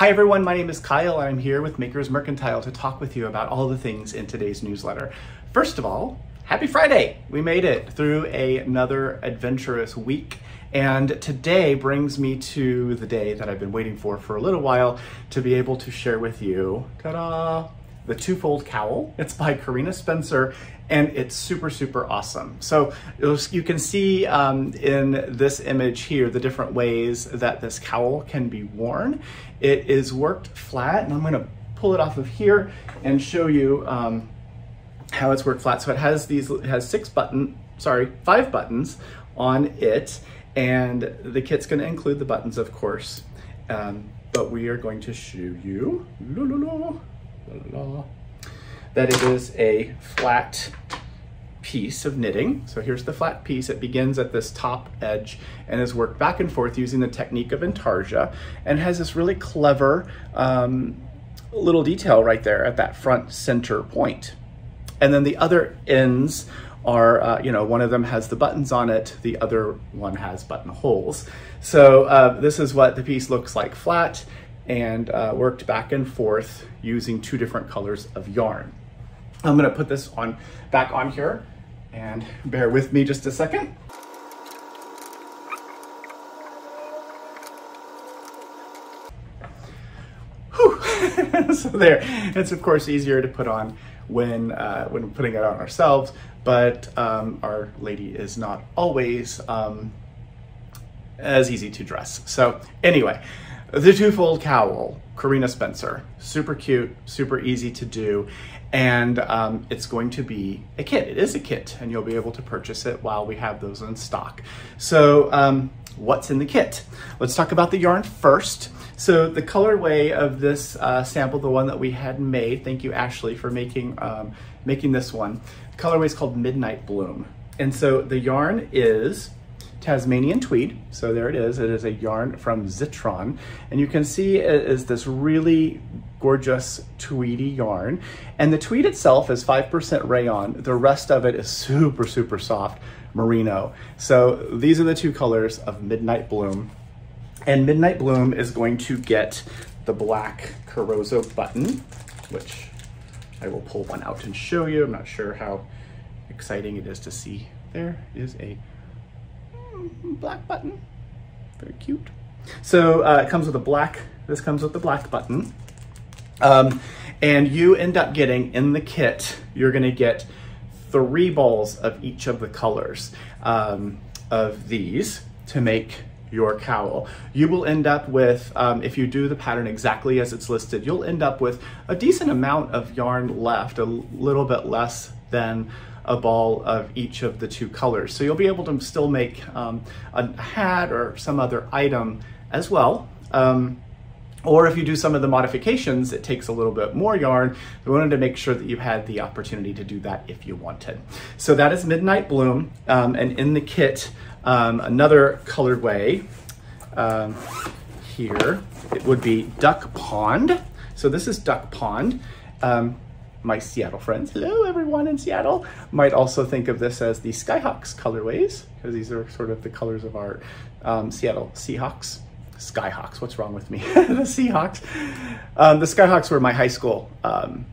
Hi everyone, my name is Kyle and I'm here with Makers Mercantile to talk with you about all the things in today's newsletter. First of all, happy Friday! We made it through another adventurous week, and today brings me to the day that I've been waiting for a little while to be able to share with you, ta-da, the Twofold Cowl. It's by Carina Spencer and it's super awesome. So you can see in this image here the different ways that this cowl can be worn. It is worked flat, and I'm going to pull it off of here and show you how it's worked flat. So it has five buttons on it, and the kit's going to include the buttons, of course, but we are going to show you that it is a flat piece of knitting. So here's the flat piece. It begins at this top edge and is worked back and forth using the technique of 𝗵𝗶𝗴𝘁𝗀, and has this really clever little detail right there at that front center point. And then the other ends are, one of them has the buttons on it, the other one has buttonholes. So this is what the piece looks like flat and worked back and forth using two different colors of yarn. I'm gonna put this back on here, and bear with me just a second. Whew. So there, it's of course easier to put on when putting it on ourselves, but Our Lady is not always as easy to dress. So anyway, the Twofold Cowl, Carina Spencer, super cute, super easy to do, and it's going to be a kit. It is a kit, and you'll be able to purchase it while we have those in stock. So what's in the kit? Let's talk about the yarn first. So the colorway of this sample, the one that we had made, thank you Ashley for making this one. The colorway is called Midnight Bloom, and so the yarn is Tasmanian tweed. So there it is. It is a yarn from Zitron, and you can see it is this really gorgeous tweedy yarn, and the tweed itself is 5% rayon. The rest of it is super soft merino. So these are the two colors of Midnight Bloom, and Midnight Bloom is going to get the black 𝗶𝗄𝗀𝘀 button, which I will pull one out and show you. I'm not sure how exciting it is to see. There is a black button, very cute. So it comes with this comes with the black button. And you end up getting in the kit, you're gonna get 3 balls of each of the colors of these to make your cowl. You will end up with, if you do the pattern exactly as it's listed, you'll end up with a decent amount of yarn left, a little bit less than a ball of each of the 2 colors. So you'll be able to still make a hat or some other item as well. Or if you do some of the modifications, it takes a little bit more yarn. We wanted to make sure that you had the opportunity to do that if you wanted. So that is Midnight Bloom, and in the kit, another colorway here, it would be Duck Pond. So this is Duck Pond. My Seattle friends, hello everyone in Seattle, might also think of this as the Skyhawks colorways, because these are sort of the colors of our Seattle Seahawks. Skyhawks, what's wrong with me? The Seahawks. The Skyhawks were my high school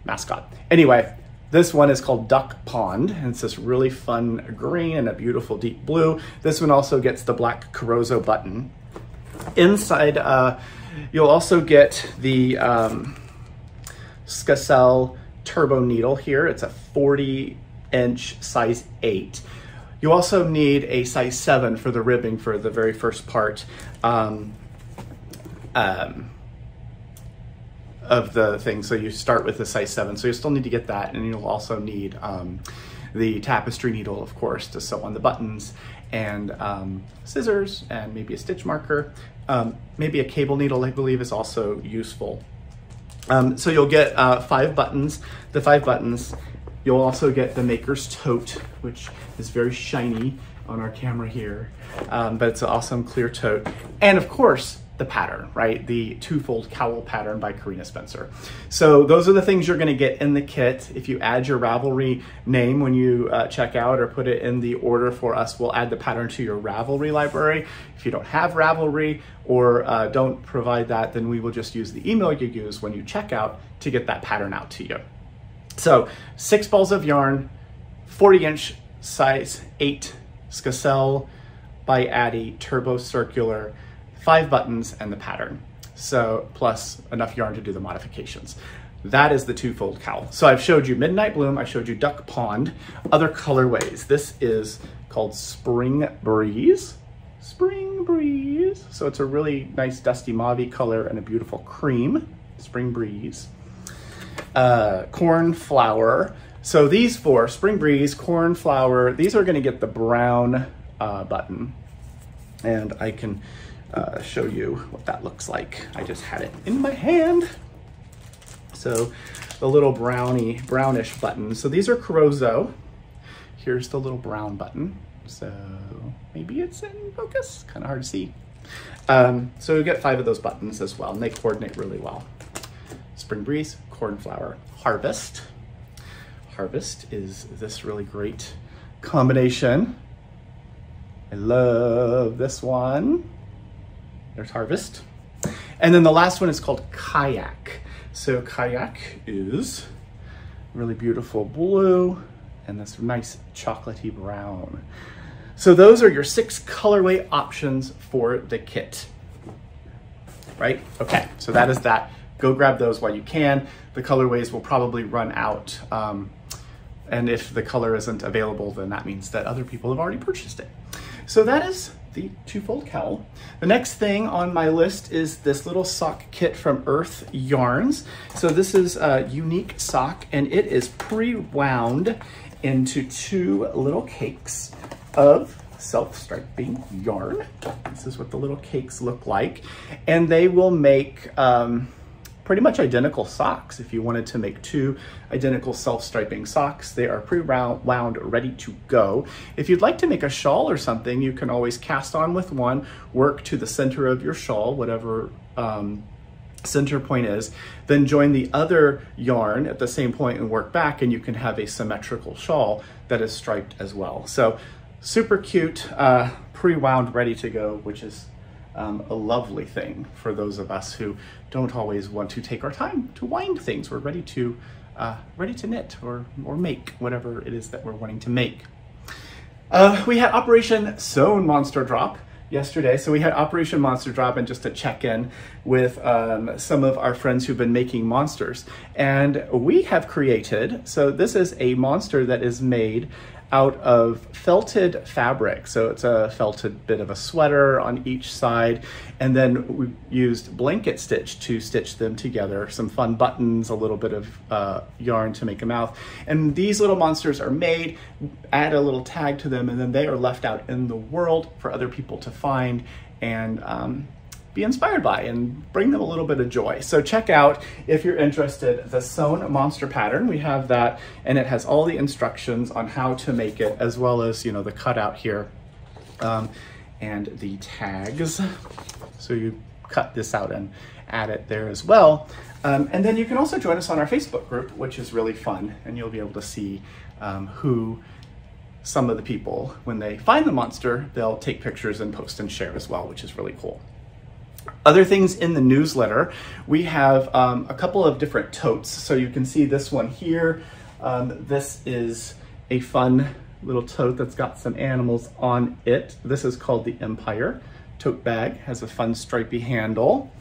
mascot. Anyway, this one is called Duck Pond, and it's this really fun green and a beautiful deep blue. This one also gets the black 𝗶𝗀𝗀𝘀 button. Inside, you'll also get the 𝗁𝗁𝗀 turbo needle here. It's a 40-inch size 8. You also need a size 7 for the ribbing for the very first part of the thing. So you start with the size 7. So you still need to get that, and you'll also need the tapestry needle, of course, to sew on the buttons, and scissors, and maybe a stitch marker. Maybe a cable needle, I believe, is also useful. So you'll get 5 buttons. The 5 buttons, you'll also get the maker's tote, which is very shiny on our camera here, but it's an awesome clear tote. And of course, the pattern, right? The Twofold Cowl pattern by Carina Spencer. So those are the things you're gonna get in the kit. If you add your Ravelry name when you check out or put it in the order for us, we'll add the pattern to your Ravelry library. If you don't have Ravelry or don't provide that, then we will just use the email you use when you check out to get that pattern out to you. So 6 balls of yarn, 40-inch size 8 𝗁𝗀𝘀 by 𝗵𝗶𝗴𝘁 circular, 5 buttons and the pattern. So plus enough yarn to do the modifications. That is the Twofold Cowl. So I've showed you Midnight Bloom, I showed you Duck Pond, other colorways. This is called Spring Breeze. Spring Breeze. So it's a really nice dusty mauve color and a beautiful cream. Spring Breeze. Cornflower. So these 4, Spring Breeze, Cornflower, these are gonna get the brown button. And I can show you what that looks like. I just had it in my hand. So the little brownish button. So these are 𝗁𝗄𝗃. Here's the little brown button. So maybe it's in focus, kind of hard to see. So you get 5 of those buttons as well, and they coordinate really well. Spring Breeze, Cornflower, Harvest. Harvest is this really great combination. I love this one. There's Harvest. And then the last one is called Kayak. So Kayak is really beautiful blue and this nice chocolatey brown. So those are your 6 colorway options for the kit, right? Okay, so that is that. Go grab those while you can. The colorways will probably run out. And if the color isn't available, then that means that other people have already purchased it. So that is the Twofold Cowl. The next thing on my list is this little sock kit from Urth Yarns. So this is a unique sock and it is pre-wound into 2 little cakes of self-striping yarn. This is what the little cakes look like. And they will make pretty much identical socks. If you wanted to make 2 identical self-striping socks, they are pre-wound, ready to go. If you'd like to make a shawl or something, you can always cast on with one, work to the center of your shawl, whatever center point is, then join the other yarn at the same point and work back, and you can have a symmetrical shawl that is striped as well. So super cute, pre-wound, ready to go, which is a lovely thing for those of us who don't always want to take our time to wind things. We're ready to knit or make whatever it is that we're wanting to make. We had Operation Sewn Monster Drop yesterday. So we had Operation Monster Drop and just to check in with some of our friends who've been making monsters. And we have created, so this is a monster that is made out of felted fabric. So it's a felted bit of a sweater on each side. And then we used blanket stitch to stitch them together. Some fun buttons, a little bit of yarn to make a mouth. And these little monsters are made, add a little tag to them, and then they are left out in the world for other people to find and be inspired by and bring them a little bit of joy. So check out, if you're interested, the Sewn Monster pattern. We have that, and it has all the instructions on how to make it, as well as, you know, the cutout here and the tags. So you cut this out and add it there as well. And then you can also join us on our Facebook group, which is really fun, and you'll be able to see who some of the people, when they find the monster, they'll take pictures and post and share as well, which is really cool. Other things in the newsletter, we have a couple of different totes. So you can see this one here. This is a fun little tote that's got some animals on it. This is called the 𝗵𝗶𝗴𝘁 tote bag, has a fun stripey handle.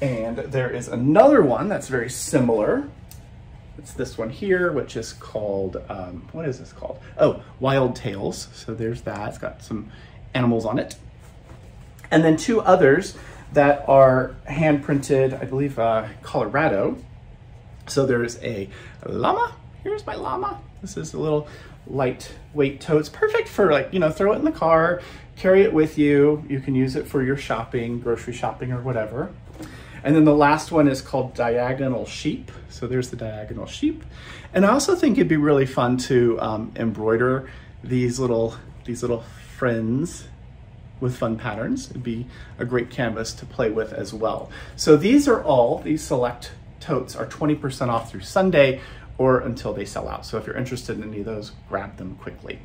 And there is another one that's very similar. It's this one here, which is called, what is this called? Oh, Wild Tales. So there's that, it's got some animals on it. And then 2 others that are hand printed, I believe, Colorado. So there's a llama. Here's my llama. This is a little lightweight tote. It's perfect for, like, you know, throw it in the car, carry it with you. You can use it for your shopping, grocery shopping or whatever. And then the last one is called Diagonal Sheep. So there's the Diagonal Sheep. And I also think it'd be really fun to embroider these little friends with fun patterns. It'd be a great canvas to play with as well. So these select totes are 20% off through Sunday or until they sell out. So if you're interested in any of those, grab them quickly.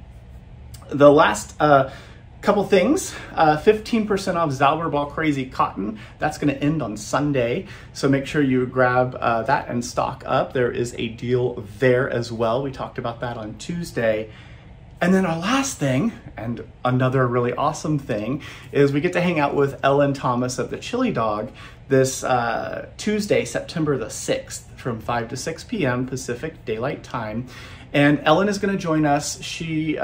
The last couple things, 15% off 𝗷𝗶𝗲𝘁𝗀𝗀𝗿 cotton. That's gonna end on Sunday. So make sure you grab that and stock up. There is a deal there as well. We talked about that on Tuesday. And then our last thing, and another really awesome thing, is we get to hang out with Ellen Thomas of the Chili Dog this Tuesday, September the 6th, from 5 to 6 p.m. Pacific Daylight Time. And Ellen is gonna join us. She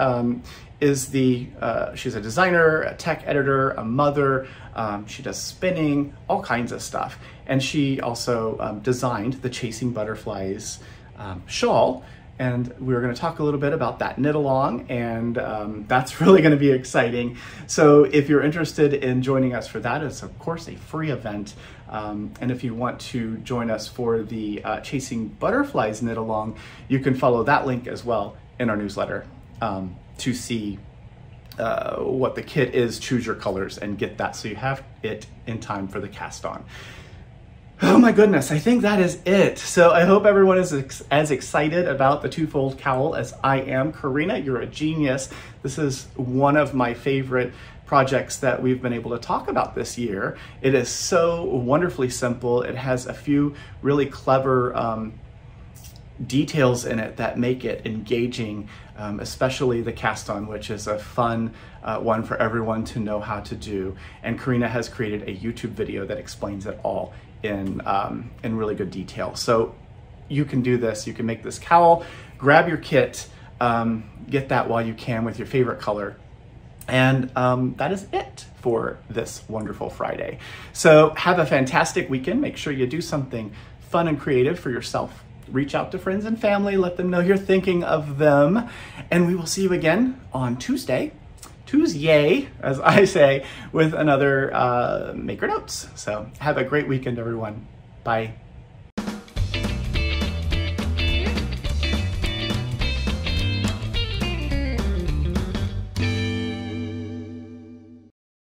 she's a designer, a tech editor, a mother. She does spinning, all kinds of stuff. And she also designed the Chasing Butterflies shawl. And we're gonna talk a little bit about that knit along, and that's really gonna be exciting. So if you're interested in joining us for that, it's of course a free event. And if you want to join us for the Chasing Butterflies knit along, you can follow that link as well in our newsletter to see what the kit is, choose your colors, and get that so you have it in time for the cast on. Oh my goodness, I think that is it. So I hope everyone is as excited about the Twofold Cowl as I am. Carina, you're a genius. This is one of my favorite projects that we've been able to talk about this year. It is so wonderfully simple. It has a few really clever details in it that make it engaging, especially the cast on, which is a fun one for everyone to know how to do. And Carina has created a YouTube video that explains it all in really good detail. So you can do this, you can make this cowl, grab your kit, get that while you can with your favorite color. And that is it for this wonderful Friday. So have a fantastic weekend. Make sure you do something fun and creative for yourself. Reach out to friends and family, let them know you're thinking of them. And we will see you again on Tuesday, as I say, with another Maker Notes. So have a great weekend, everyone. Bye.